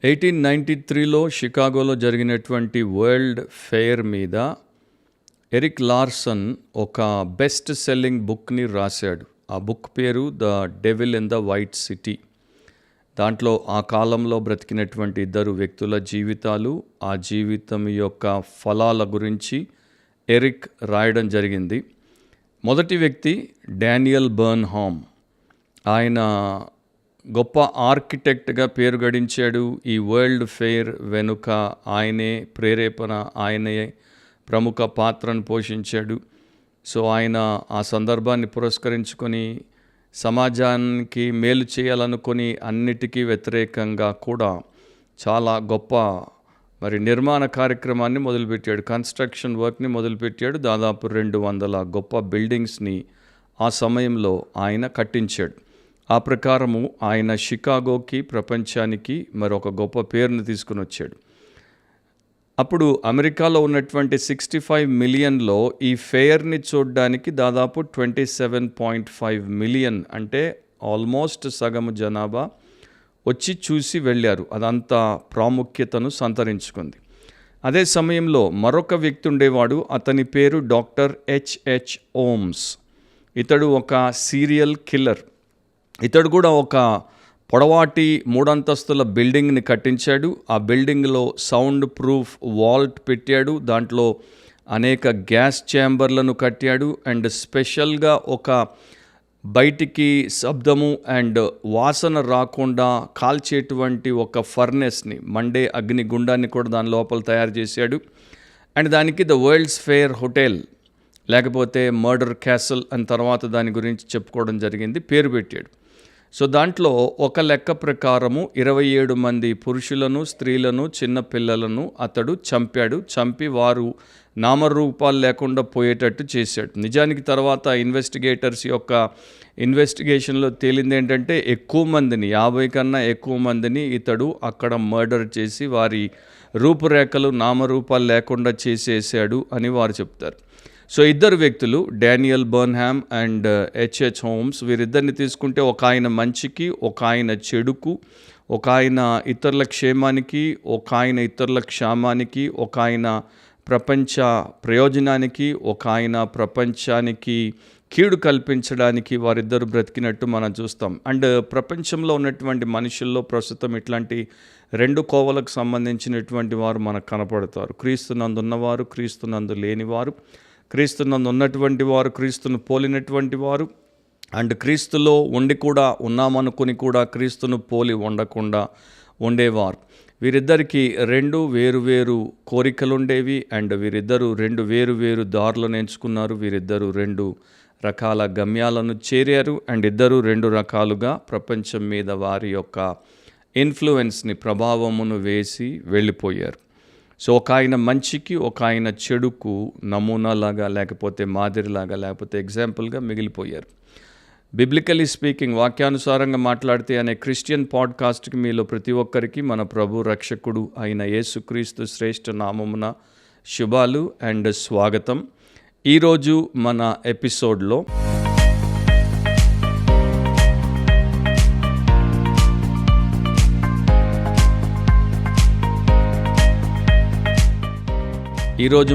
1893లో షికాగోలో జరిగినటువంటి world fair మీద Eric Larson ఒక బెస్ట్ సెల్లింగ్ బుక్ని రాశాడు. ఆ బుక్ పేరు the devil in the white city. దాంట్లో ఆ కాలంలో బ్రతికినటువంటి ఇద్దరు వ్యక్తుల జీవితాలు, ఆ జీవితం యొక్క ఫలాల గురించి ఎరిక్ రాయడం జరిగింది. మొదటి వ్యక్తి డానియల్ బర్న్హామ్. ఆయన గొప్ప ఆర్కిటెక్ట్గా పేరు గడించాడు. ఈ వరల్డ్ ఫెయిర్ వెనుక ఆయనే ప్రేరేపణ, ఆయనే ప్రముఖ పాత్రను పోషించాడు. సో ఆయన ఆ సందర్భాన్ని పురస్కరించుకొని సమాజానికి మేలు చేయాలనుకొని అన్నిటికీ వ్యతిరేకంగా కూడా చాలా గొప్ప నిర్మాణ కార్యక్రమాన్ని మొదలుపెట్టాడు. కన్స్ట్రక్షన్ వర్క్ని మొదలుపెట్టాడు. దాదాపు 200 గొప్ప బిల్డింగ్స్ని ఆ సమయంలో ఆయన కట్టించాడు. ఆ ప్రకారము ఆయన షికాగోకి, ప్రపంచానికి మరొక గొప్ప పేరును తీసుకుని వచ్చాడు. అప్పుడు అమెరికాలో ఉన్నటువంటి 65 మిలియన్లో ఈ ఫెయిర్ని చూడడానికి దాదాపు 27.5 మిలియన్, అంటే ఆల్మోస్ట్ సగము జనాభా వచ్చి చూసి వెళ్ళారు. అదంతా ప్రాముఖ్యతను సంతరించుకుంది. అదే సమయంలో మరొక వ్యక్తి ఉండేవాడు. అతని పేరు డాక్టర్ హెచ్హెచ్ హోమ్స్. ఇతడు ఒక సీరియల్ కిల్లర్. ఇతడు కూడా ఒక పొడవాటి 3 అంతస్తుల బిల్డింగ్ని కట్టించాడు. ఆ బిల్డింగ్లో సౌండ్ ప్రూఫ్ వాల్ట్ పెట్టాడు. దాంట్లో అనేక గ్యాస్ ఛాంబర్లను కట్టాడు. అండ్ స్పెషల్గా ఒక బయటికి శబ్దము అండ్ వాసన రాకుండా కాల్చేటువంటి ఒక ఫర్నెస్ని, మండే అగ్నిగుండాన్ని కూడా దాని లోపల తయారు చేశాడు. అండ్ దానికి ద వరల్డ్స్ ఫెయిర్ హోటల్, లేకపోతే మర్డర్ క్యాసల్ అని తర్వాత దాని గురించి చెప్పుకోవడం జరిగింది, పేరు పెట్టాడు. సో దాంట్లో ఒక లెక్క ప్రకారము 27 మంది పురుషులను, స్త్రీలను, చిన్న పిల్లలను అతడు చంపాడు. చంపి వారు నామరూపాలు లేకుండా పోయేటట్టు చేశాడు. నిజానికి తర్వాత ఇన్వెస్టిగేటర్స్ యొక్క ఇన్వెస్టిగేషన్లో తేలింది ఏంటంటే ఎక్కువ మందిని, 50 కన్నా ఎక్కువ మందిని ఇతడు అక్కడ మర్డర్ చేసి వారి రూపురేఖలు, నామరూపాలు లేకుండా చేసేసాడు అని వారు చెప్తారు. సో ఇద్దరు వ్యక్తులు, Daniel Burnham and HH Holmes, వీరిద్దరిని తీసుకుంటే ఒక ఆయన మంచికి, ఒక ఆయన చెడుకు, ఒక ఆయన ఇతరుల క్షేమానికి, ఒక ఆయన ఇతరుల క్షేమానికి, ఒక ఆయన ప్రపంచ ప్రయోజనానికి, ఒక ఆయన ప్రపంచానికి కీడు కల్పించడానికి వారిద్దరు బ్రతికినట్టు మనం చూస్తాం. అండ్ ప్రపంచంలో ఉన్నటువంటి మనుషుల్లో ప్రస్తుతం ఇట్లాంటి 2 కోవలకు సంబంధించినటువంటి వారు మనకు కనపడతారు. క్రీస్తునందు ఉన్నవారు, క్రీస్తునందు లేనివారు, క్రీస్తునందు ఉన్నటువంటి వారు, క్రీస్తును పోలినటువంటి వారు, అండ్ క్రీస్తులో ఉండి కూడా ఉన్నామనుకుని కూడా క్రీస్తును పోలి ఉండకుండా ఉండేవారు. వీరిద్దరికి 2 వేరు కోరికలు ఉండేవి. అండ్ వీరిద్దరూ 2 వేరు దారులను ఎంచుకున్నారు. వీరిద్దరూ 2 రకాల గమ్యాలను చేరారు. అండ్ ఇద్దరు 2 రకాలుగా ప్రపంచం మీద వారి యొక్క ఇన్ఫ్లుయెన్స్ని, ప్రభావమును వేసి వెళ్ళిపోయారు. సో ఒక ఆయన మంచికి, ఒక ఆయన చెడుకు నమూనాలాగా, లేకపోతే మాదిరిలాగా, లేకపోతే ఎగ్జాంపుల్గా మిగిలిపోయారు. బిబ్లికలీ స్పీకింగ్, వాక్యానుసారంగా మాట్లాడితే అనే క్రిస్టియన్ పాడ్కాస్ట్కి మీలో ప్రతి ఒక్కరికి మన ప్రభు రక్షకుడు అయిన యేసుక్రీస్తు శ్రేష్ఠ నామమున శుభాలు అండ్ స్వాగతం. ఈరోజు మన ఎపిసోడ్లో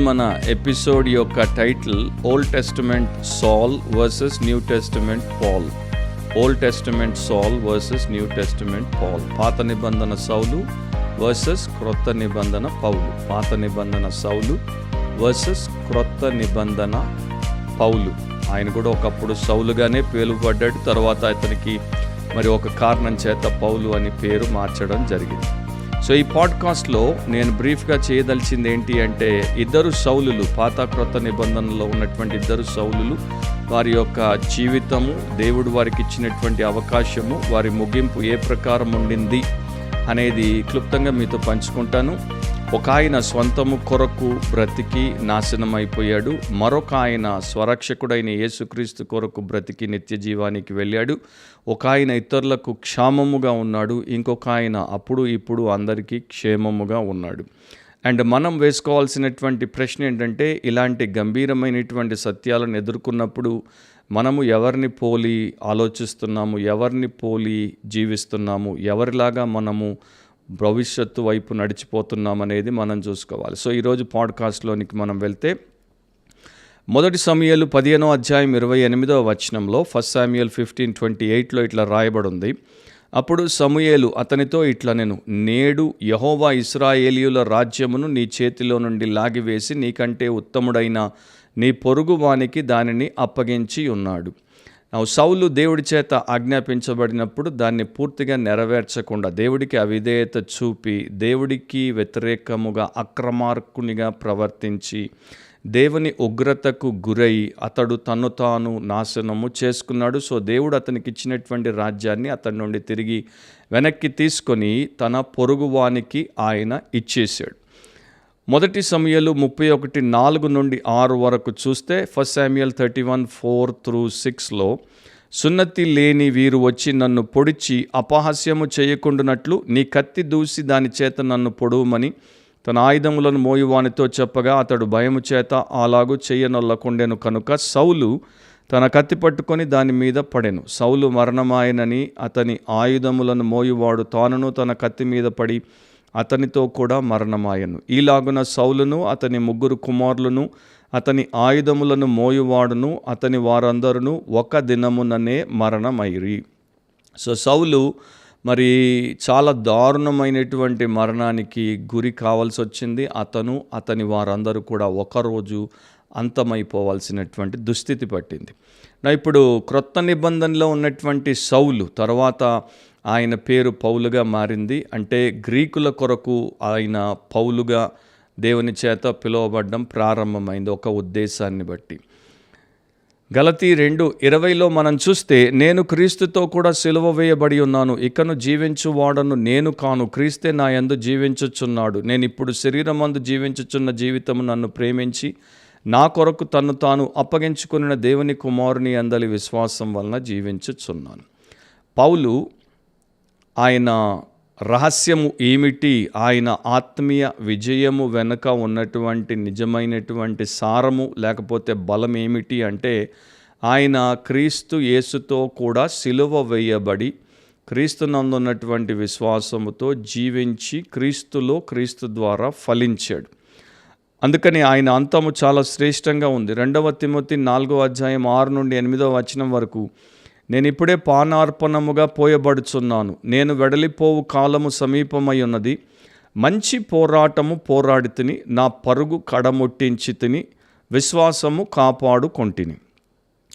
మన ఎపిసోడ్ యొక్క title old testament Saul versus new testament Paul. Old testament Saul versus new testament Paul. పాత నిబంధన సౌలు వర్సెస్ క్రొత్త నిబంధన పౌలు. పాత నిబంధన సౌలు వర్సెస్ క్రొత్త నిబంధన పౌలు. ఆయన కూడా ఒకప్పుడు సౌలుగానే పిలువబడ్డాడు. తర్వాత అతనికి ఒక కారణం చేత పౌలు అని పేరు మార్చడం జరిగింది. సో ఈ పాడ్కాస్ట్లో నేను బ్రీఫ్గా చేయదలిచింది ఏంటి అంటే, ఇద్దరు సౌలులు, పాత క్రొత్త నిబంధనలో ఉన్నటువంటి ఇద్దరు సౌలులు, వారి యొక్క జీవితము, దేవుడు వారికి ఇచ్చినటువంటి అవకాశము, వారి ముగింపు ఏ ప్రకారం ఉండింది అనేది క్లుప్తంగా మీతో పంచుకుంటాను. ఒక ఆయన స్వంతము కొరకు బ్రతికి నాశనం అయిపోయాడు. మరొక ఆయన స్వరక్షకుడైన యేసుక్రీస్తు కొరకు బ్రతికి నిత్య జీవానికి వెళ్ళాడు. ఒక ఆయన ఇతరులకు క్షేమముగా ఉన్నాడు. ఇంకొక ఆయన అప్పుడు ఇప్పుడు అందరికీ క్షేమముగా ఉన్నాడు. అండ్ మనం వేసుకోవాల్సినటువంటి ప్రశ్న ఏంటంటే, ఇలాంటి గంభీరమైనటువంటి సత్యాలను ఎదుర్కొన్నప్పుడు మనము ఎవరిని పోలి ఆలోచిస్తున్నాము, ఎవరిని పోలి జీవిస్తున్నాము, ఎవరిలాగా మనము భవిష్యత్తు వైపు నడిచిపోతున్నామనేది మనం చూసుకోవాలి. సో ఈరోజు పాడ్కాస్ట్లోనికి మనం వెళ్తే, మొదటి సమూయేలు 15వ అధ్యాయం 28వ వచనంలో, 1 Samuel 15:28లో ఇట్లా రాయబడింది. అప్పుడు సమూయేలు అతనితో ఇట్లనెను, నేడు యెహోవా ఇశ్రాయేలీయుల రాజ్యమును నీ చేతిలో నుండి లాగివేసి నీకంటే ఉత్తముడైన నీ పొరుగు వానికి దానిని అప్పగించి ఉన్నాడు. సౌలు దేవుడి చేత ఆజ్ఞాపించబడినప్పుడు దాన్ని పూర్తిగా నెరవేర్చకుండా దేవుడికి అవిధేయత చూపి దేవుడికి వ్యతిరేకముగా అక్రమార్కునిగా ప్రవర్తించి దేవుని ఉగ్రతకు గురై అతడు తన్ను తాను నాశనము చేసుకున్నాడు. సో దేవుడు అతనికి ఇచ్చినటువంటి రాజ్యాన్ని అతడి నుండి తిరిగి వెనక్కి తీసుకొని తన పొరుగువానికి ఆయన ఇచ్చేసాడు. మొదటి సమూయేలు 31:4 నుండి 6 వరకు చూస్తే, 1 Samuel 31:4-6లో, సున్నతి లేని వీరు వచ్చి నన్ను పొడిచి అపహాస్యము చేయకుండానట్లు నీ కత్తి దూసి దాని చేత నన్ను పొడువమని తన ఆయుధములను మోయువానితో చెప్పగా అతడు భయము చేత అలాగూ చెయ్యనొల్లకుండెను కనుక సౌలు తన కత్తి పట్టుకొని దాని మీద పడెను. సౌలు మరణమాయనని అతని ఆయుధములను మోయువాడు తానును తన కత్తి మీద పడి అతనితో కూడా మరణమాయను. ఈలాగున సౌలును అతని 3 కుమారులను అతని ఆయుధములను మోయువాడును అతని వారందరూ ఒక దినముననే మరణమైరి. సో సౌలు మరి చాలా దారుణమైనటువంటి మరణానికి గురి కావాల్సి వచ్చింది. అతని వారందరూ కూడా ఒకరోజు అంతమైపోవాల్సినటువంటి దుస్థితి పట్టింది. ఇప్పుడు క్రొత్త నిబంధనలో ఉన్నటువంటి సౌలు తర్వాత ఆయన పేరు పౌలుగా మారింది. అంటే గ్రీకుల కొరకు ఆయన పౌలుగా దేవుని చేత పిలువబడడం ప్రారంభమైంది ఒక ఉద్దేశాన్ని బట్టి. గలతీ 2:20లో మనం చూస్తే, నేను క్రీస్తుతో కూడా సిలువ వేయబడి ఉన్నాను, ఇకను జీవించువాడను నేను కాను, క్రీస్తే నా యందు జీవించుచున్నాడు. నేను ఇప్పుడు శరీరమందు జీవించుచున్న జీవితము నన్ను ప్రేమించి నా కొరకు తన్ను తాను అప్పగించుకున్న దేవుని కుమారుని అందలి విశ్వాసం వలన జీవించుచున్నాను. పౌలు ఆయన రహస్యము ఏమిటి, ఆయన ఆత్మీయ విజయము వెనుక ఉన్నటువంటి నిజమైనటువంటి సారము లేకపోతే బలం ఏమిటి అంటే, ఆయన క్రీస్తు యేసుతో కూడా సిలువ వేయబడి క్రీస్తునందున్నటువంటి విశ్వాసముతో జీవించి క్రీస్తు ద్వారా ఫలించాడు. అందుకని ఆయన అంతము చాలా శ్రేష్టంగా ఉంది. 2 తిమోతి 4వ అధ్యాయం 6 నుండి 8వ వచనం వరకు, నేను ఇప్పుడే పానార్పణముగా పోయబడుచున్నాను, నేను వెడలిపోవు కాలము సమీపమై ఉన్నది, మంచి పోరాటము పోరాడి తిని, నా పరుగు కడముట్టించి తిని, విశ్వాసము కాపాడుకొంటిని.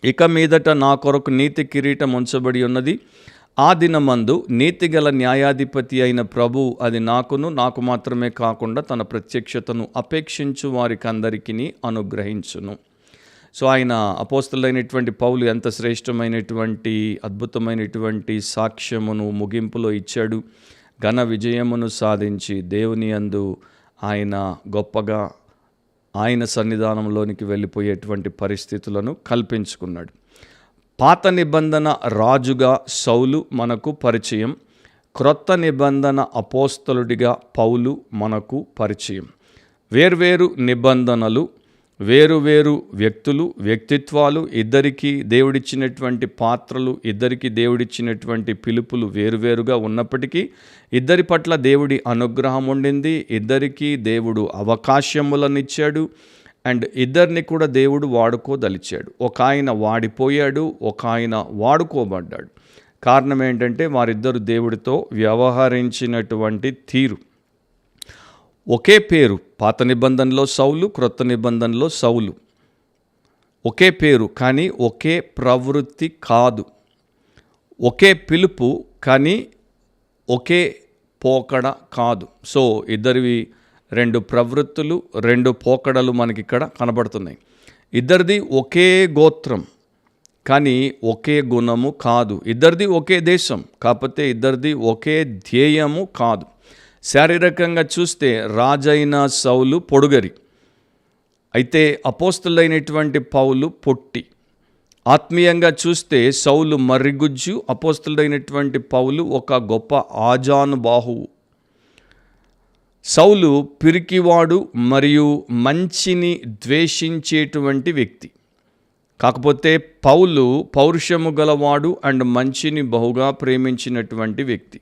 ఇక మీదట నా కొరకు నీతి కిరీటం ఉంచబడి ఉన్నది, ఆ దినమందు నీతిగల న్యాయాధిపతి అయిన ప్రభువు అది నాకు మాత్రమే కాకుండా తన ప్రత్యక్షతను అపేక్షించు వారికి అందరికీ అనుగ్రహించును. సో ఆయన అపోస్తలుడైనటువంటి పౌలు ఎంత శ్రేష్టమైనటువంటి అద్భుతమైనటువంటి సాక్ష్యమును ముగింపులో ఇచ్చాడు. ఘన విజయమును సాధించి దేవుని యందు ఆయన గొప్పగా ఆయన సన్నిధానంలోనికి వెళ్ళిపోయేటువంటి పరిస్థితులను కల్పించుకున్నాడు. పాత నిబంధన రాజుగా సౌలు మనకు పరిచయం, క్రొత్త నిబంధన అపోస్తలుడిగా పౌలు మనకు పరిచయం. వేర్వేరు నిబంధనలు, వేరువేరు వ్యక్తులు, వ్యక్తిత్వాలు, ఇద్దరికీ దేవుడిచ్చినటువంటి పాత్రలు, ఇద్దరికీ దేవుడిచ్చినటువంటి పిలుపులు వేరువేరుగా ఉన్నప్పటికీ ఇద్దరి పట్ల దేవుడి అనుగ్రహం ఉండింది. ఇద్దరికీ దేవుడు అవకాశములనిచ్చాడు అండ్ ఇద్దరిని కూడా దేవుడు వాడుకోదలిచాడు. ఒక ఆయన వాడిపోయాడు, ఒక ఆయన వాడుకోబడ్డాడు. కారణం ఏంటంటే వారిద్దరు దేవుడితో వ్యవహరించినటువంటి తీరు. ఒకే పేరు, పాత నిబంధనలో సౌలు, క్రొత్త నిబంధనలో సౌలు. ఒకే పేరు కానీ ఒకే ప్రవృత్తి కాదు. ఒకే పిలుపు కానీ ఒకే పోకడ కాదు. సో ఇద్దరివి 2 ప్రవృత్తులు, 2 పోకడలు మనకి ఇక్కడ కనబడుతున్నాయి. ఇద్దరిది ఒకే గోత్రం కానీ ఒకే గుణము కాదు. ఇద్దరిది ఒకే దేశం కాకపోతే ఇద్దరిది ఒకే ధ్యేయము కాదు. శారీరకంగా చూస్తే రాజైన సౌలు పొడుగరి, అయితే అపోస్తలుడైనటువంటి పౌలు పొట్టి. ఆత్మీయంగా చూస్తే సౌలు మర్రిగుజ్జు, అపోస్తలుడైనటువంటి పౌలు ఒక గొప్ప ఆజానుబాహువు. సౌలు పిరికివాడు మరియు మంచిని ద్వేషించేటువంటి వ్యక్తి, కాకపోతే పౌలు పౌరుషము గలవాడు అండ్ మంచిని బహుగా ప్రేమించినటువంటి వ్యక్తి.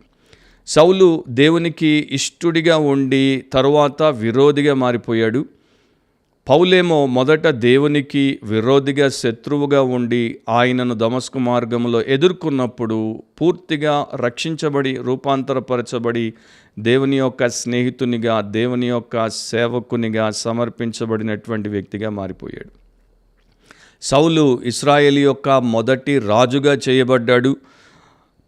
సౌలు దేవునికి ఇష్టుడిగా ఉండి తరువాత విరోధిగా మారిపోయాడు. పౌలేమో మొదట దేవునికి విరోధిగా శత్రువుగా ఉండి ఆయనను దమస్కు మార్గంలో ఎదుర్కొన్నప్పుడు పూర్తిగా రక్షించబడి రూపాంతరపరచబడి దేవుని యొక్క స్నేహితునిగా, దేవుని యొక్క సేవకునిగా సమర్పించబడినటువంటి వ్యక్తిగా మారిపోయాడు. సౌలు ఇశ్రాయేలు యొక్క మొదటి రాజుగా చేయబడ్డాడు.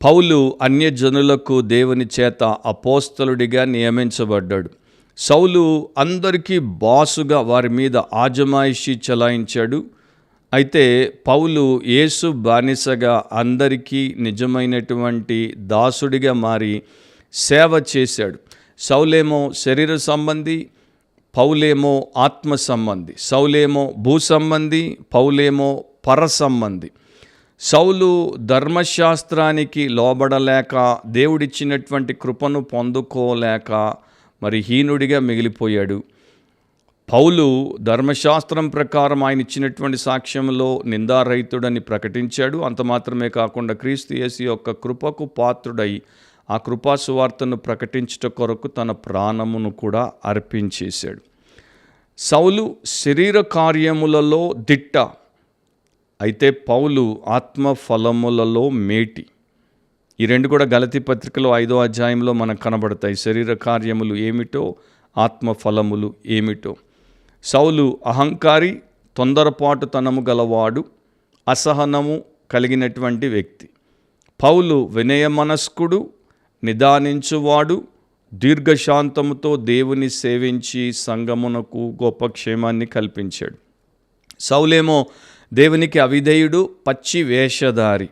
పౌలు అన్యజనులకు దేవుని చేత అపోస్తలుడిగా నియమించబడ్డాడు. సౌలు అందరికీ బాసుగా వారి మీద ఆజమాయిషి చలాయించాడు. అయితే పౌలు యేసు బానిసగా అందరికీ నిజమైనటువంటి దాసుడిగా మారి సేవ చేశాడు. సౌలేమో శరీర సంబంధి, పౌలేమో ఆత్మ సంబంధి. సౌలేమో భూ సంబంధి, పౌలేమో పర సంబంధి. సౌలు ధర్మశాస్త్రానికి లోబడలేక దేవుడిచ్చినటువంటి కృపను పొందుకోలేక మరి హీనుడిగా మిగిలిపోయాడు. పౌలు ధర్మశాస్త్రం ప్రకారం ఆయన ఇచ్చినటువంటి సాక్ష్యంలో నిందారహితుడని ప్రకటించాడు. అంత మాత్రమే కాకుండా క్రీస్తు యేసు యొక్క కృపకు పాత్రుడై ఆ కృపా సువార్తను ప్రకటించుట కొరకు తన ప్రాణమును కూడా అర్పించేశాడు. సౌలు శరీర కార్యములలో దిట్ట, అయితే పౌలు ఆత్మ ఫలములలో మేటి. ఈ రెండు కూడా గలతీ పత్రికలో 5వ అధ్యాయంలో మనకు కనబడతాయి. శరీర కార్యములు ఏమిటో, ఆత్మ ఫలములు ఏమిటో. సౌలు అహంకారి, తొందరపాటుతనము గలవాడు, అసహనము కలిగినటువంటి వ్యక్తి. పౌలు వినయమనస్కుడు, నిదానించువాడు, దీర్ఘశాంతముతో దేవుని సేవించి సంఘమునకు గొప్ప క్షేమాన్ని కల్పించాడు. సౌలేమో దేవునికి అవిధేయుడు, పచ్చి వేషధారి.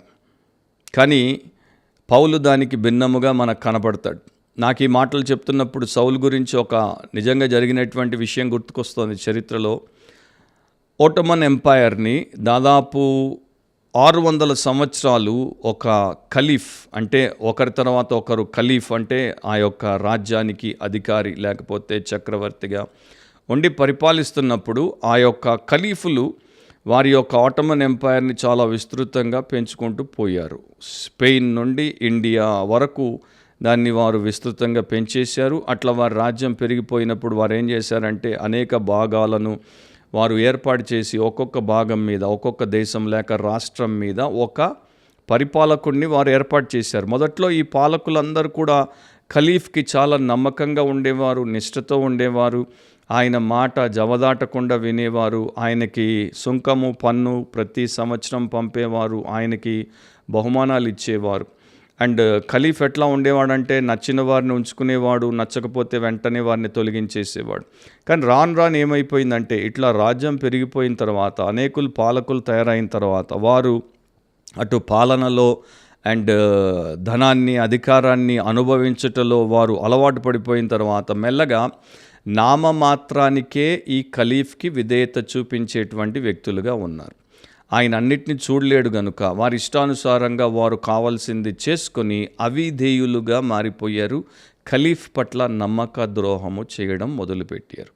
కానీ పౌలు దానికి భిన్నముగా మనకు కనబడతాడు. నాకు ఈ మాటలు చెప్తున్నప్పుడు సౌలు గురించి ఒక నిజంగా జరిగినటువంటి విషయం గుర్తుకొస్తుంది. చరిత్రలో ఓటమన్ ఎంపైర్ని దాదాపు 600 సంవత్సరాలు ఒక ఖలీఫ్, అంటే ఒకరి తర్వాత ఒకరు ఖలీఫ్ అంటే ఆ యొక్క రాజ్యానికి అధికారి లేకపోతే చక్రవర్తిగా ఉండి పరిపాలిస్తున్నప్పుడు ఆ యొక్క ఖలీఫులు వారి యొక్క ఆటోమన్ ఎంపైర్ని చాలా విస్తృతంగా పెంచుకుంటూ పోయారు. స్పెయిన్ నుండి ఇండియా వరకు దాన్ని వారు విస్తృతంగా పెంచేశారు. అట్లా వారి రాజ్యం పెరిగిపోయినప్పుడు వారు ఏం చేశారంటే అనేక భాగాలను వారు ఏర్పాటు చేసి ఒక్కొక్క భాగం మీద, ఒక్కొక్క దేశం లేక రాష్ట్రం మీద ఒక పరిపాలకుడిని వారు ఏర్పాటు చేశారు. మొదట్లో ఈ పాలకులందరూ కూడా ఖలీఫ్కి చాలా నమ్మకంగా ఉండేవారు, నిష్ఠతో ఉండేవారు. ఆయన మాట జవదాటకుండా వినేవారు. ఆయనకి సుంకము, పన్ను ప్రతి సంవత్సరం పంపేవారు. ఆయనకి బహుమానాలు ఇచ్చేవారు. అండ్ ఖలీఫ్ ఎట్లా ఉండేవాడంటే నచ్చిన వారిని ఉంచుకునేవాడు, నచ్చకపోతే వెంటనే వారిని తొలగించేసేవాడు. కానీ రాను ఏమైపోయిందంటే ఇట్లా రాజ్యం పెరిగిపోయిన తర్వాత, అనేకులు పాలకులు తయారైన తర్వాత వారు అటు పాలనలో అండ్ ధనాన్ని, అధికారాన్ని అనుభవించటంలో వారు అలవాటు పడిపోయిన తర్వాత మెల్లగా నామమాత్రానికే ఈ ఖలీఫ్కి విధేయత చూపించేటువంటి వ్యక్తులుగా ఉన్నారు. ఆయన అన్నిటిని చూడలేడు గనుక వారి ఇష్టానుసారంగా వారు కావాల్సింది చేసుకొని అవిధేయులుగా మారిపోయారు. ఖలీఫ్ పట్ల నమ్మక ద్రోహము చేయడం మొదలుపెట్టారు.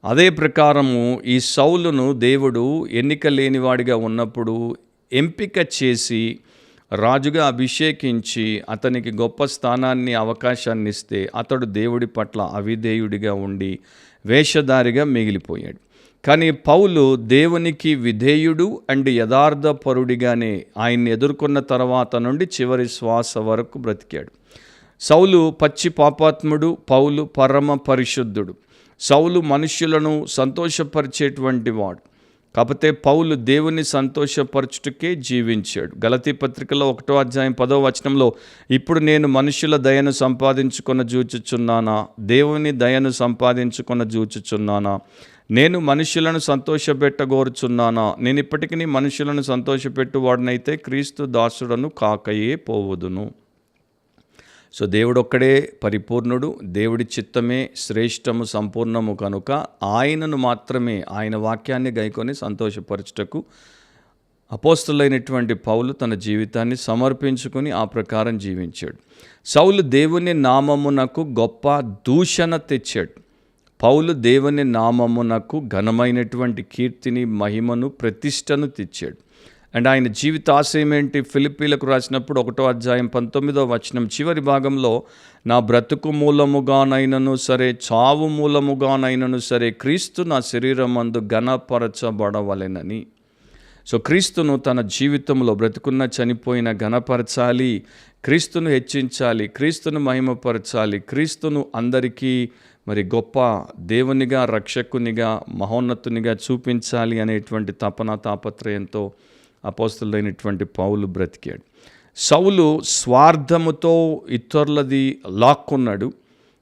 అదే ప్రకారము ఈ సౌలును దేవుడు ఎన్నిక లేనివాడిగా ఉన్నప్పుడు ఎంపిక చేసి రాజుగా అభిషేకించి అతనికి గొప్ప స్థానాన్ని, అవకాశాన్ని ఇస్తే అతడు దేవుడి పట్ల అవిధేయుడిగా ఉండి వేషధారిగా మిగిలిపోయాడు. కానీ పౌలు దేవునికి విధేయుడు అండ్ యథార్థపరుడిగానే ఆయన్ని ఎదుర్కొన్న తర్వాత నుండి చివరి శ్వాస వరకు బ్రతికాడు. సౌలు పచ్చి పాపాత్ముడు, పౌలు పరమ పరిశుద్ధుడు. సౌలు మనుష్యులను సంతోషపరిచేటువంటి వాడు. కాకపోతే పౌలు దేవుని సంతోషపరచుటకే జీవించాడు. గలతీ పత్రికలో 1వ అధ్యాయం 10వ వచనంలో, ఇప్పుడు నేను మనుషుల దయను సంపాదించుకొన జూచుచున్నానా, దేవుని దయను సంపాదించుకొన జూచుచున్నానా, నేను మనుషులను సంతోషపెట్టగోరుచున్నానా, నేను ఇప్పటికీ మనుషులను సంతోషపెట్టువాడినైతే క్రీస్తు దాసుడను కాకయే పోవుదును. సో దేవుడు ఒక్కడే పరిపూర్ణుడు, దేవుడి చిత్తమే శ్రేష్టము, సంపూర్ణము కనుక ఆయనను మాత్రమే, ఆయన వాక్యాన్ని గైకొని సంతోషపరచుటకు అపోస్తలులైనటువంటి పౌలు తన జీవితాన్ని సమర్పించుకొని ఆ ప్రకారం జీవించాడు. సౌలు దేవుని నామమునకు గొప్ప దూషణ తెచ్చాడు. పౌలు దేవుని నామమునకు ఘనమైనటువంటి కీర్తిని, మహిమను, ప్రతిష్టను తెచ్చాడు. అండ్ ఆయన జీవితాశయం ఏంటి? ఫిలిప్పీలకు రాసినప్పుడు 1:19 చివరి భాగంలో, నా బ్రతుకు మూలముగానైనను సరే, చావు మూలముగానైనను సరే, క్రీస్తు నా శరీరమందు ఘనపరచబడవలెనని. సో క్రీస్తును తన జీవితంలో బ్రతుకున్న చనిపోయిన ఘనపరచాలి, క్రీస్తును హెచ్చించాలి, క్రీస్తును మహిమపరచాలి, క్రీస్తును అందరికీ మరి గొప్ప దేవునిగా, రక్షకునిగా, మహోన్నతునిగా చూపించాలి అనేటువంటి తపన తాపత్రయంతో అపోస్తలుడైనటువంటి పౌలు బ్రతికాడు. సౌలు స్వార్థముతో ఇతరులది లాక్కున్నాడు,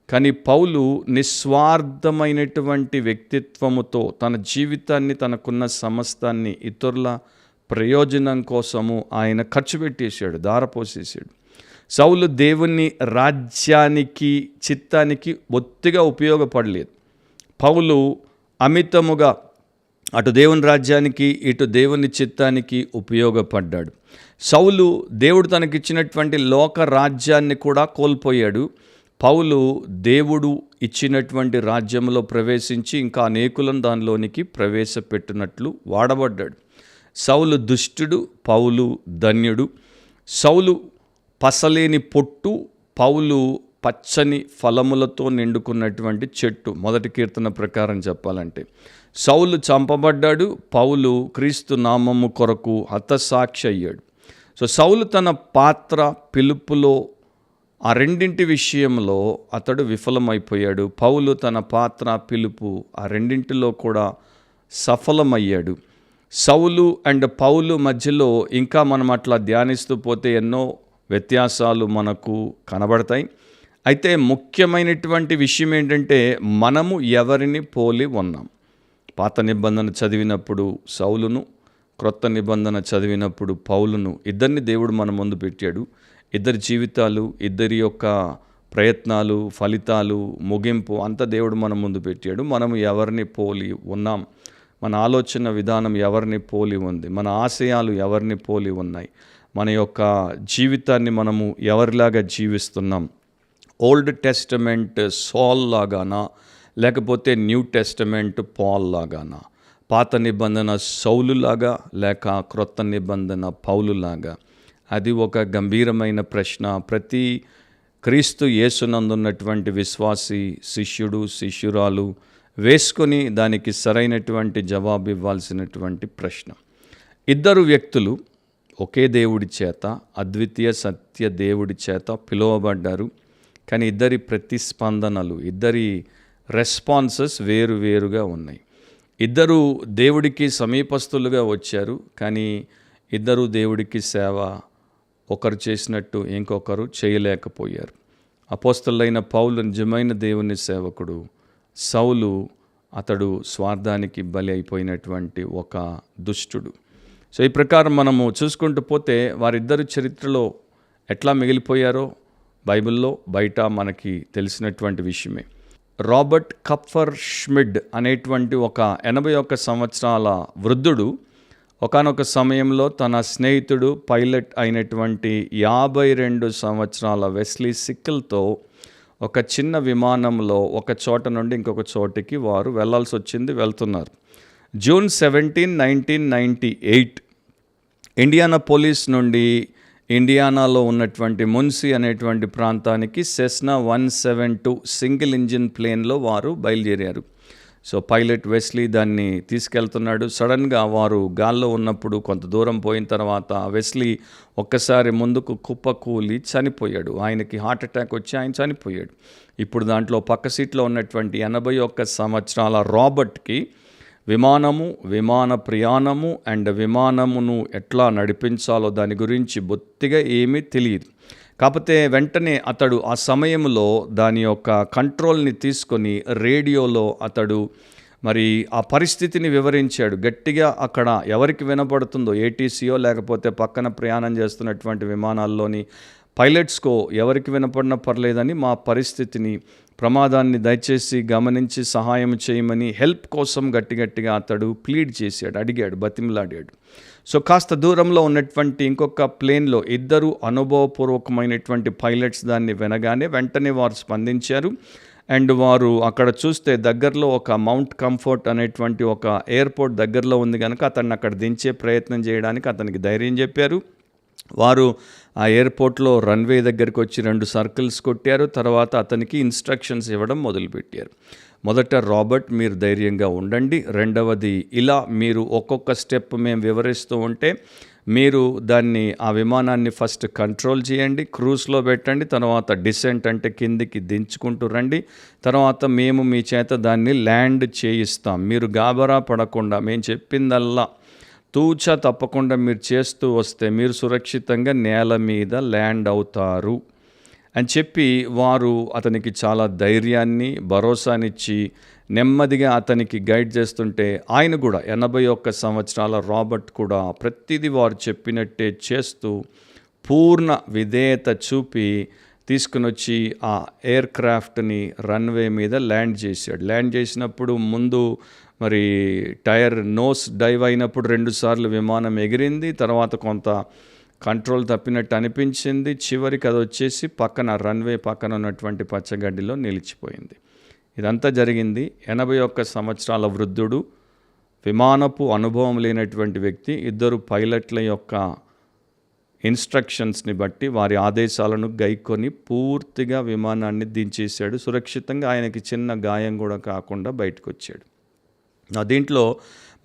కానీ పౌలు నిస్వార్థమైనటువంటి వ్యక్తిత్వముతో తన జీవితాన్ని, తనకున్న సమస్తాన్ని ఇతరుల ప్రయోజనం కోసము ఆయన ఖర్చు పెట్టేశాడు, ధారపోసేసాడు. సౌలు దేవుని రాజ్యానికి, చిత్తానికి బొత్తిగా ఉపయోగపడలేదు. పౌలు అమితముగా అటు దేవుని రాజ్యానికి, ఇటు దేవుని చిత్తానికి ఉపయోగపడ్డాడు. సౌలు దేవుడు తనకిచ్చినటువంటి లోక రాజ్యాన్ని కూడా కోల్పోయాడు. పౌలు దేవుడు ఇచ్చినటువంటి రాజ్యంలో ప్రవేశించి ఇంకా అనేకులను దానిలోనికి ప్రవేశపెట్టినట్లు వాడబడ్డాడు. సౌలు దుష్టుడు, పౌలు ధన్యుడు. సౌలు పసలేని పొట్టు, పౌలు పచ్చని ఫలములతో నిండుకున్నటువంటి చెట్టు. 1 కీర్తన ప్రకారం చెప్పాలంటే సౌలు చంపబడ్డాడు, పౌలు క్రీస్తు నామము కొరకు హతసాక్షి అయ్యాడు. సో సౌలు తన పాత్ర, పిలుపులో ఆ రెండింటి విషయంలో అతడు విఫలమైపోయాడు. పౌలు తన పాత్ర, పిలుపు ఆ రెండింటిలో కూడా సఫలమయ్యాడు. సౌలు అండ్ పౌలు మధ్యలో ఇంకా మనం అట్లా ధ్యానిస్తూ పోతే ఎన్నో వ్యత్యాసాలు మనకు కనబడతాయి. అయితే ముఖ్యమైనటువంటి విషయం ఏంటంటే, మనము ఎవరిని పోలి ఉన్నాం. పాత నిబంధన చదివినప్పుడు సౌలును, క్రొత్త నిబంధన చదివినప్పుడు పౌలును, ఇద్దరిని దేవుడు మన ముందు పెట్టాడు. ఇద్దరి జీవితాలు, ఇద్దరి యొక్క ప్రయత్నాలు, ఫలితాలు, ముగింపు అంతా దేవుడు మన ముందు పెట్టాడు. మనము ఎవరిని పోలి ఉన్నాం, మన ఆలోచన విధానం ఎవరిని పోలి ఉంది, మన ఆశయాలు ఎవరిని పోలి ఉన్నాయి, మన యొక్క జీవితాన్ని మనము ఎవరిలాగా జీవిస్తున్నాం. ఓల్డ్ టెస్టమెంట్ సాల్ లాగానా, లేకపోతే న్యూ టెస్టమెంట్ పాల్ లాగానా, పాత నిబంధన సౌలులాగా లేక క్రొత్త నిబంధన పౌలులాగా? అది ఒక గంభీరమైన ప్రశ్న. ప్రతి క్రీస్తు యేసునందున్నటువంటి విశ్వాసి, శిష్యుడు, శిష్యురాలు వేసుకొని దానికి సరైనటువంటి జవాబు ఇవ్వాల్సినటువంటి ప్రశ్న. ఇద్దరు వ్యక్తులు ఒకే దేవుడి చేత, అద్వితీయ సత్య దేవుడి చేత పిలువబడ్డారు. కానీ ఇద్దరి ప్రతిస్పందనలు, ఇద్దరి రెస్పాన్సెస్ వేరువేరుగా ఉన్నాయి. ఇద్దరు దేవుడికి సమీపస్తులుగా వచ్చారు, కానీ ఇద్దరు దేవుడికి సేవ ఒకరు చేసినట్టు ఇంకొకరు చేయలేకపోయారు. అపోస్తలుడైన పౌలు నిజమైన దేవుని సేవకుడు. సౌలు అతడు స్వార్థానికి బలి అయిపోయినటువంటి ఒక దుష్టుడు. సో ఈ ప్రకారం మనము చూసుకుంటూ పోతే వారిద్దరు చరిత్రలో ఎట్లా మిగిలిపోయారో బైబిల్లో బయట మనకి తెలిసినటువంటి విషయమే. రాబర్ట్ కప్ఫర్ షమిడ్ అనేటువంటి ఒక 81 సంవత్సరాల వృద్ధుడు ఒకానొక సమయంలో తన స్నేహితుడు పైలట్ అయినటువంటి 52 సంవత్సరాల వెస్లీ సిక్కల్తో ఒక చిన్న విమానంలో ఒక చోట నుండి ఇంకొక చోటికి వారు వెళ్ళాల్సి వచ్చింది. వెళ్తున్నారు. జూన్ 17, 1998 ఇండియానాపోలిస్ నుండి ఇండియానాలో ఉన్నటువంటి మున్సీ అనేటువంటి ప్రాంతానికి సెస్నా 172 సింగిల్ ఇంజిన్ ప్లేన్లో వారు బయలుదేరారు. సో పైలట్ వెస్లీ దాన్ని తీసుకెళ్తున్నాడు. సడన్గా వారు గాల్లో ఉన్నప్పుడు కొంత దూరం పోయిన తర్వాత వెస్లీ ఒక్కసారి ముందుకు కుప్పకూలి చనిపోయాడు. ఆయనకి హార్ట్ అటాక్ వచ్చి ఆయన చనిపోయాడు. ఇప్పుడు దాంట్లో పక్క సీట్లో ఉన్నటువంటి 81 సంవత్సరాల రాబర్ట్కి విమాన ప్రయాణము అండ్ విమానమును ఎట్లా నడిపించాలో దాని గురించి బొత్తిగా ఏమీ తెలియదు. కాకపోతే వెంటనే అతడు ఆ సమయంలో దాని యొక్క కంట్రోల్ని తీసుకొని రేడియోలో అతడు మరి ఆ పరిస్థితిని వివరించాడు. గట్టిగా అక్కడ ఎవరికి వినపడుతుందో, ఏటీసీయో లేకపోతే పక్కన ప్రయాణం చేస్తున్నటువంటి విమానాల్లోని పైలట్స్కో ఎవరికి వినపడినా పర్లేదని, మా పరిస్థితిని, ప్రమాదాన్ని దయచేసి గమనించి సహాయం చేయమని హెల్ప్ కోసం గట్టిగా అతడు ప్లీడ్ చేశాడు, అడిగాడు, బతిమలాడాడు. సో కాస్త దూరంలో ఉన్నటువంటి ఇంకొక ప్లేన్లో ఇద్దరు అనుభవపూర్వకమైనటువంటి పైలట్స్ దాన్ని వినగానే వెంటనే వారు స్పందించారు అండ్ వారు అక్కడ చూస్తే దగ్గరలో ఒక మౌంట్ కంఫర్ట్ అనేటువంటి ఒక ఎయిర్పోర్ట్ దగ్గరలో ఉంది కనుక అతన్ని అక్కడ దించే ప్రయత్నం చేయడానికి అతనికి ధైర్యం చెప్పారు. వారు ఆ ఎయిర్పోర్ట్లో రన్వే దగ్గరికి వచ్చి 2 సర్కిల్స్ కొట్టారు. తర్వాత అతనికి ఇన్స్ట్రక్షన్స్ ఇవ్వడం మొదలుపెట్టారు. మొదట, రాబర్ట్ మీరు ధైర్యంగా ఉండండి. రెండవది, ఇలా మీరు ఒక్కొక్క స్టెప్ మేము వివరిస్తూ ఉంటే మీరు దాన్ని ఆ విమానాన్ని ఫస్ట్ కంట్రోల్ చేయండి, క్రూజ్లో పెట్టండి, తర్వాత డిసెంట్ అంటే కిందికి దించుకుంటూ రండి, తర్వాత మేము మీ చేత దాన్ని ల్యాండ్ చేయిస్తాం. మీరు గాబరా పడకుండా మేము చెప్పిందల్లా తూచా తప్పకుండా మీరు చేస్తూ వస్తే మీరు సురక్షితంగా నేల మీద ల్యాండ్ అవుతారు అని చెప్పి వారు అతనికి చాలా ధైర్యాన్ని, భరోసానిచ్చి నెమ్మదిగా అతనికి గైడ్ చేస్తుంటే ఆయన కూడా 81 సంవత్సరాల రాబర్ట్ కూడా ప్రతిదీ వారు చెప్పినట్టే చేస్తూ పూర్ణ విధేయత చూపి తీసుకుని వచ్చి ఆ ఎయిర్ క్రాఫ్ట్ని రన్వే మీద ల్యాండ్ చేశాడు. ల్యాండ్ చేసినప్పుడు ముందు మరి టైర్ నోస్ డైవ్ అయినప్పుడు 2 సార్లు విమానం ఎగిరింది. తర్వాత కొంత కంట్రోల్ తప్పినట్టు అనిపించింది. చివరికి అది వచ్చేసి పక్కన రన్వే పక్కన ఉన్నటువంటి పచ్చగడ్డిలో నిలిచిపోయింది. ఇదంతా జరిగింది. 81 సంవత్సరాల వృద్ధుడు, విమానపు అనుభవం లేనటువంటి వ్యక్తి, 2 పైలట్ల యొక్క ఇన్స్ట్రక్షన్స్ని బట్టి వారి ఆదేశాలను గైకొని పూర్తిగా విమానాన్ని దించేశాడు. సురక్షితంగా ఆయనకి చిన్న గాయం కూడా కాకుండా బయటకు వచ్చాడు. దీంట్లో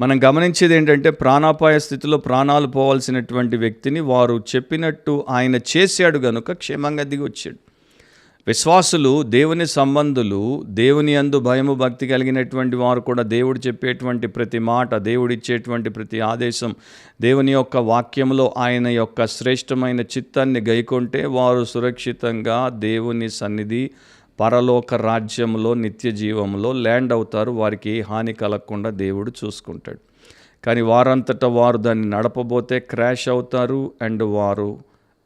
మనం గమనించేది ఏంటంటే ప్రాణాపాయ స్థితిలో ప్రాణాలు పోవాల్సినటువంటి వ్యక్తిని వారు చెప్పినట్టు ఆయన చేశాడు గనుక క్షేమంగా దిగి వచ్చాడు. విశ్వాసులు, దేవుని సంబంధులు, దేవుని యందు భయము భక్తి కలిగినటువంటి వారు కూడా దేవుడు చెప్పేటువంటి ప్రతి మాట, దేవుడిచ్చేటువంటి ప్రతి ఆదేశం, దేవుని యొక్క వాక్యంలో ఆయన యొక్క శ్రేష్టమైన చిత్తాన్ని గైకొంటే వారు సురక్షితంగా దేవుని సన్నిధి, పరలోక రాజ్యంలో, నిత్య జీవంలో ల్యాండ్ అవుతారు. వారికి ఏ హాని కలగకుండా దేవుడు చూసుకుంటాడు. కానీ వారంతటా వారు దాన్ని నడపబోతే క్రాష్ అవుతారు అండ్ వారు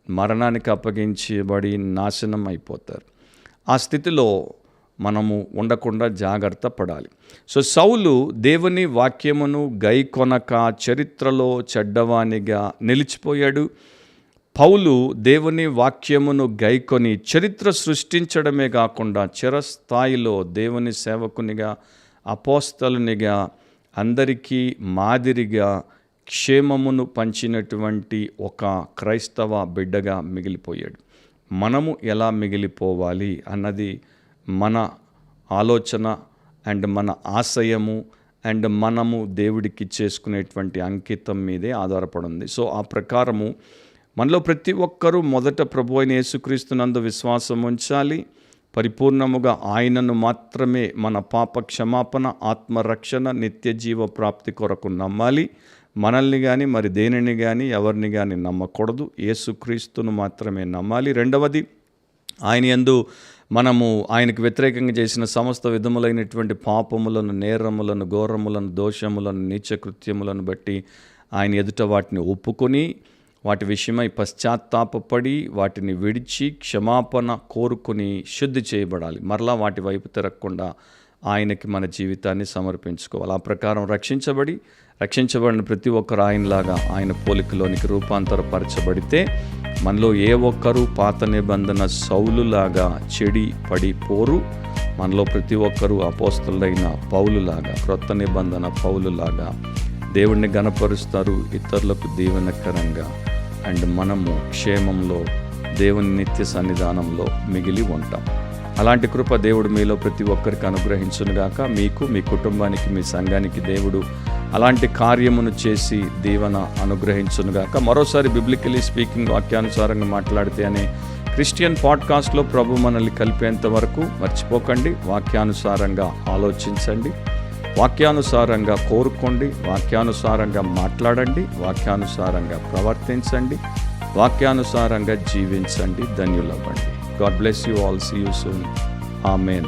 మరణానికి అప్పగించబడి నాశనం అయిపోతారు. ఆ స్థితిలో మనము ఉండకుండా జాగ్రత్త పడాలి. సో సౌలు దేవుని వాక్యమును గైకొనక చరిత్రలో చెడ్డవానిగా నిలిచిపోయాడు. పౌలు దేవుని వాక్యమును గైకొని చరిత్ర సృష్టించడమే కాకుండా చిరస్థాయిలో దేవుని సేవకునిగా, అపోస్తలునిగా, అందరికీ మాదిరిగా క్షేమమును పంచినటువంటి ఒక క్రైస్తవ బిడ్డగా మిగిలిపోయాడు. మనము ఎలా మిగిలిపోవాలి అన్నది మన ఆలోచన అండ్ మన ఆశయము అండ్ మనము దేవుడికి చేసుకునేటువంటి అంకితం మీదే ఆధారపడింది. సో ఆ ప్రకారము మనలో ప్రతి ఒక్కరూ మొదట ప్రభు అయిన యేసుక్రీస్తునందు విశ్వాసం ఉంచాలి. పరిపూర్ణముగా ఆయనను మాత్రమే మన పాప క్షమాపణ, ఆత్మరక్షణ, నిత్య జీవ ప్రాప్తి కొరకు నమ్మాలి. మనల్ని కానీ మరి దేనిని కానీ ఎవరిని కానీ నమ్మకూడదు. యేసుక్రీస్తును మాత్రమే నమ్మాలి. రెండవది, ఆయన యందు మనము ఆయనకు వ్యతిరేకంగా చేసిన సమస్త విధములైనటువంటి పాపములను, నేరములను, ఘోరములను, దోషములను, నీచకృత్యములను బట్టి ఆయన ఎదుట వాటిని ఒప్పుకొని వాటి విషయమై పశ్చాత్తాపపడి వాటిని విడిచి క్షమాపణ కోరుకుని శుద్ధి చేయబడాలి. మరలా వాటి వైపు తిరగకుండా ఆయనకి మన జీవితాన్ని సమర్పించుకోవాలి. ఆ ప్రకారం రక్షించబడిన ప్రతి ఒక్కరు ఆయనలాగా ఆయన పోలికలోనికి రూపాంతరపరచబడితే మనలో ఏ ఒక్కరూ పాత నిబంధన సౌలులాగా చెడి పడిపోరు. మనలో ప్రతి ఒక్కరూ అపోస్తలుడైన పౌలులాగా, క్రొత్త నిబంధన పౌలులాగా దేవుణ్ణి గణపరుస్తారు, ఇతరులకు దీవెనకరంగా. అండ్ మనము క్షేమంలో దేవుని నిత్య సన్నిధానంలో మిగిలి ఉంటాం. అలాంటి కృప దేవుడు మీలో ప్రతి ఒక్కరికి అనుగ్రహించునుగాక. మీకు, మీ కుటుంబానికి, మీ సంఘానికి దేవుడు అలాంటి కార్యమును చేసి దీవెన అనుగ్రహించునుగాక. మరోసారి బిబ్లికలీ స్పీకింగ్, వాక్యానుసారంగా మాట్లాడితే అనే క్రిస్టియన్ పాడ్కాస్ట్లో ప్రభు మనల్ని కలిపేంత వరకు మర్చిపోకండి. వాక్యానుసారంగా ఆలోచించండి, వాక్యానుసారంగా కోరుకోండి, వాక్యానుసారంగా మాట్లాడండి, వాక్యానుసారంగా ప్రవర్తించండి, వాక్యానుసారంగా జీవించండి. ధన్యులవ్వండి. God bless you all. See you soon. Amen.